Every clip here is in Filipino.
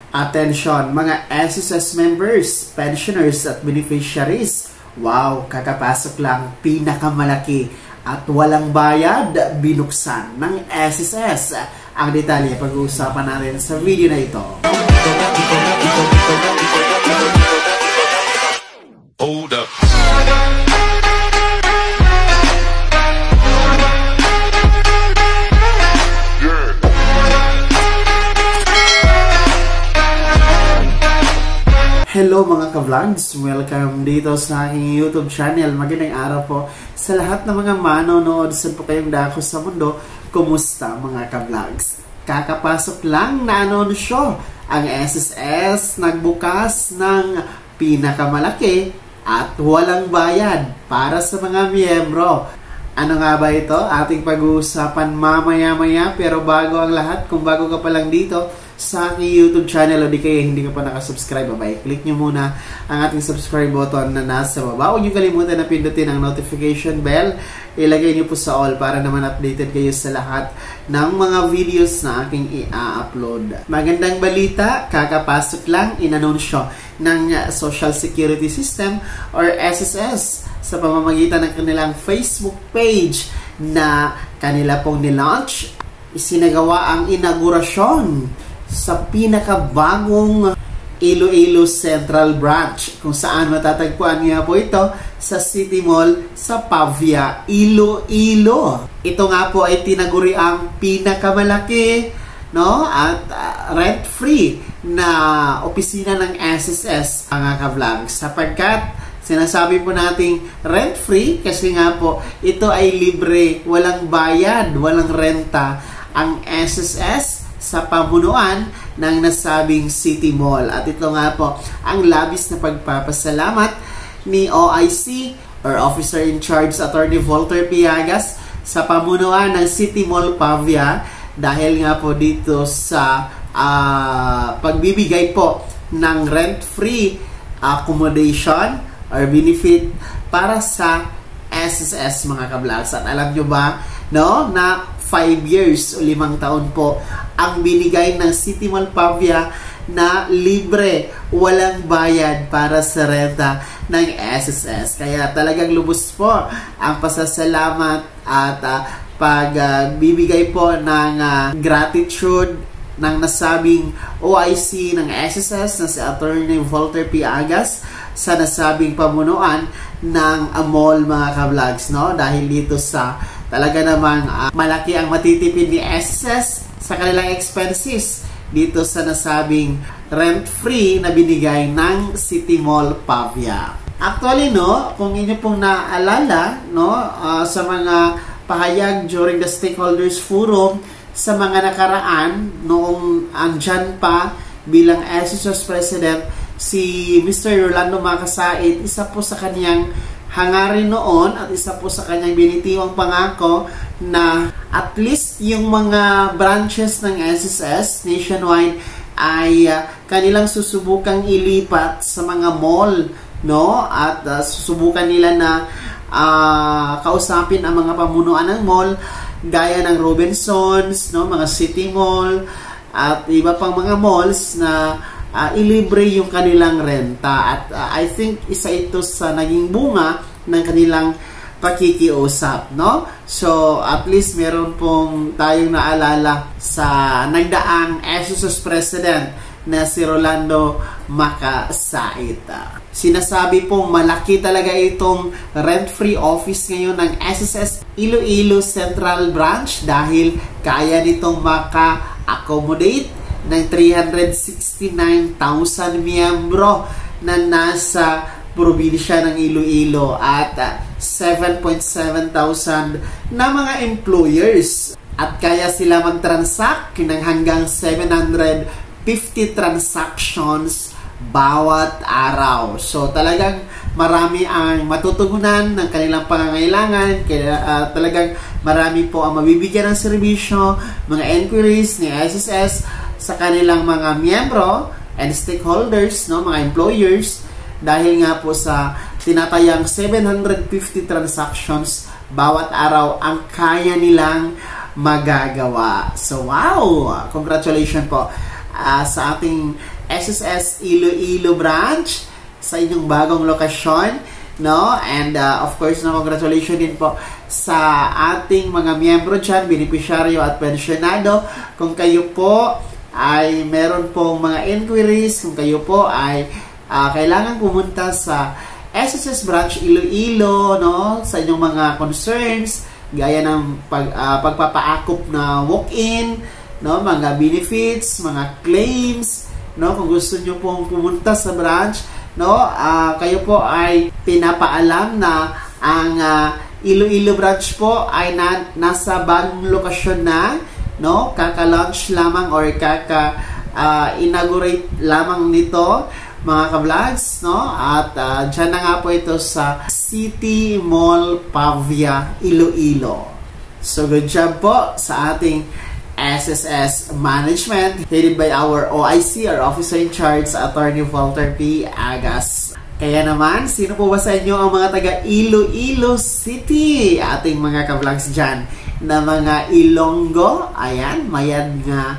Attention mga SSS members, pensioners at beneficiaries. Wow, kakapasok lang, pinakamalaki at walang bayad binuksan ng SSS. Ang detalye pag-uusapan natin sa video na ito. Hold up. Hello mga ka-vlogs! Welcome dito sa aking YouTube channel. Magandang araw po sa lahat ng mga manonood sa po kayong dako sa mundo. Kumusta mga ka-vlogs? Kakapasok lang na anunsyo ang SSS nagbukas ng pinakamalaki at walang bayad para sa mga miyembro. Ano nga ba ito? Ating pag-uusapan mamaya-maya, pero bago ang lahat, kung bago ka pa lang dito sa aking YouTube channel o di kaya hindi ka pa nakasubscribe, click nyo muna ang ating subscribe button na nasa baba. Huwag nyo kalimutan na pindutin ang notification bell. Ilagay nyo po sa all para naman updated kayo sa lahat ng mga videos na aking i-upload. Magandang balita, kakapasok lang inanunsyo ng Social Security System or SSS sa pamamagitan ng kanilang Facebook page na kanila pong nilaunch. Isinagawa ang inaugurasyon sa pinakabagong Iloilo Central Branch, kung saan matatagpuan niya po ito sa City Mall sa Pavia, Iloilo. Ito nga po ay tinaguri ang pinakamalaki, no, at rent-free na opisina ng SSS, mga ka-vlog, sapagkat sinasabi po nating rent-free kasi nga po ito ay libre, walang bayad, walang renta ang SSS sa pamunuan ng nasabing City Mall. At ito nga po ang labis na pagpapasalamat ni OIC or Officer in Charge Attorney Walter Piagas sa pamunuan ng City Mall Pavia dahil nga po dito sa pagbibigay po ng rent-free accommodation or benefit para sa SSS, mga ka-vlogs. At alam nyo ba, no, na 5 years o 5 taon po ang binigay ng City Mall Pavia na libre, walang bayad para sa renta ng SSS. Kaya talagang lubos po ang pasasalamat at pagbibigay po ng gratitude ng nasabing OIC ng SSS na si Attorney Walter Piagas sa nasabing pamunuan ng mall, mga ka-vlogs, no? Dahil dito sa talaga namang malaki ang matitipid ni SSS sa kanilang expenses dito sa nasabing rent-free na binigay ng City Mall Pavia. Actually, no, kung inyo pong naalala, no, sa mga pahayag during the Stakeholders Forum sa mga nakaraan, noong andyan pa bilang SSS President si Mr. Rolando Macasait, isa po sa kanyang hangarin noon at isa po sa kanyang binitiwang pangako na at least yung mga branches ng SSS nationwide ay kanilang susubukang ilipat sa mga mall, no? At susubukan nila na kausapin ang mga pamunuan ng mall gaya ng Robinsons, no, mga City Mall at iba pang mga malls na ilibre yung kanilang renta. At I think isa ito sa naging bunga ng kanilang pakikiusap, no? So at least meron pong tayong naalala sa nagdaang SSS President na si Rolando Macasait. Sinasabi pong malaki talaga itong rent-free office ngayon ng SSS Iloilo Central Branch dahil kaya nitong maka-accommodate ng 369,000 miyembro na nasa probinsya ng Iloilo at 7,700 na mga employers. At kaya sila mag-transact ng hanggang 750 transactions bawat araw. So talagang marami ang matutugunan ng kanilang pangangailangan. Kaya talagang marami po ang mabibigyan ng serbisyo, mga inquiries ni SSS sa kanilang mga miyembro and stakeholders, no, mga employers, dahil nga po sa tinatayang 750 transactions bawat araw ang kaya nilang magagawa. So wow! Congratulations po sa ating SSS Iloilo branch sa inyong bagong lokasyon, no? And of course, no, congratulations din po sa ating mga miyembro dyan, beneficiaryo at pensionado. Kung kayo po ay meron pong mga inquiries, kung kayo po ay kailangan pumunta sa SSS branch Iloilo, no, sa inyong mga concerns, gaya ng pagpapaakop na walk-in, no, mga benefits, mga claims, no, kung gusto nyo pong pumunta sa branch, no, kayo po ay pinapaalam na ang Iloilo branch po ay nasa bagong lokasyon na, no, kaka-launch lamang or kaka-inaugurate lamang nito, mga ka-vlogs, no? At dyan na nga po ito sa City Mall Pavia, Iloilo. So good job po sa ating SSS Management, headed by our OIC, our Officer in Charge, Attorney Walter P. Agas. Kaya naman, sino po ba sa inyo ang mga taga Iloilo City? Ating mga ka-vlogs dyan na mga Ilonggo, ayan, mayad nga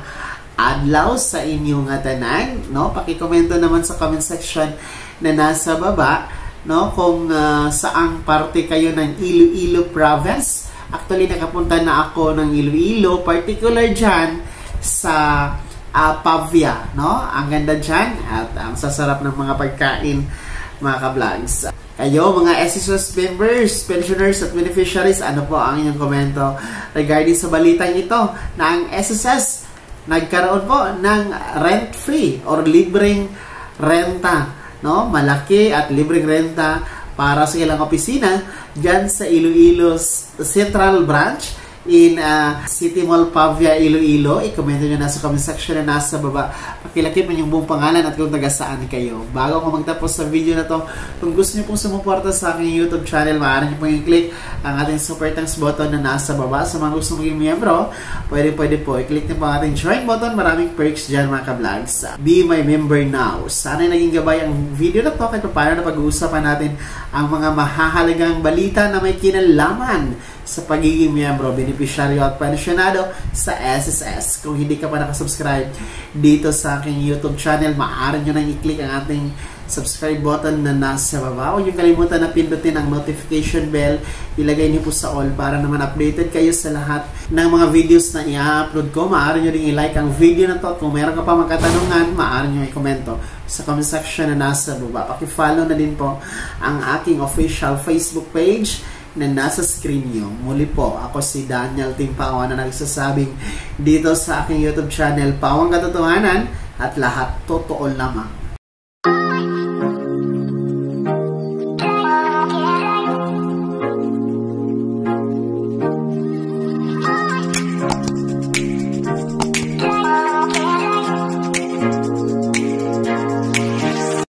adlaw sa inyong tanan, no? Paki-komento naman sa comment section na nasa baba, no, kung saang parte kayo ng Iloilo province. Actually, nakapunta na ako ng Iloilo, particular dyan sa Pavia, no? Ang ganda dyan at ang sasarap ng mga pagkain, mga ka-vlogs. Kayo, mga SSS members, pensioners at beneficiaries, ano po ang inyong komento regarding sa balitang ito na ang SSS nagkaroon po ng rent-free or libreng renta, no? Malaki at libreng renta para sa ilang opisina dyan sa Iloilo Central Branch in City Mall Pavia, Iloilo. I-comment nyo na sa comment section na nasa baba. Pakilakip mo yung buong pangalan at kung taga saan kayo. Bago ako magtapos sa video na to, kung gusto nyo pong sumuporta sa aking YouTube channel, maaari nyo pong i-click ang ating super thanks button na nasa baba. Sa mga gusto maging miyembro, pwede po i-click nyo po ang ating join button. Maraming perks dyan, mga ka-vlogs. Be my member now. Sana naging gabay ang video na to kahit paano na pag-uusapan natin ang mga mahahalagang balita na may kinalaman sa pagiging miyembro, beneficiaryo at pensionado sa SSS. Kung hindi ka pa nakasubscribe dito sa aking YouTube channel, maaari nyo nang i-click ang ating subscribe button na nasa baba. Huwag nyo kalimutan na pindutin ang notification bell. Ilagay nyo po sa all para naman updated kayo sa lahat ng mga videos na i-upload ko. Maaari nyo rin i-like ang video na to. Kung meron ka pa magkatanungan, maaari nyo i-komento sa comment section na nasa baba. Paki-follow na din po ang aking official Facebook page na nasa screen nyo. Muli po, ako si Daniel Timpawa na nagsasabing dito sa aking YouTube channel, Pawang Katotohanan at lahat totoo lamang.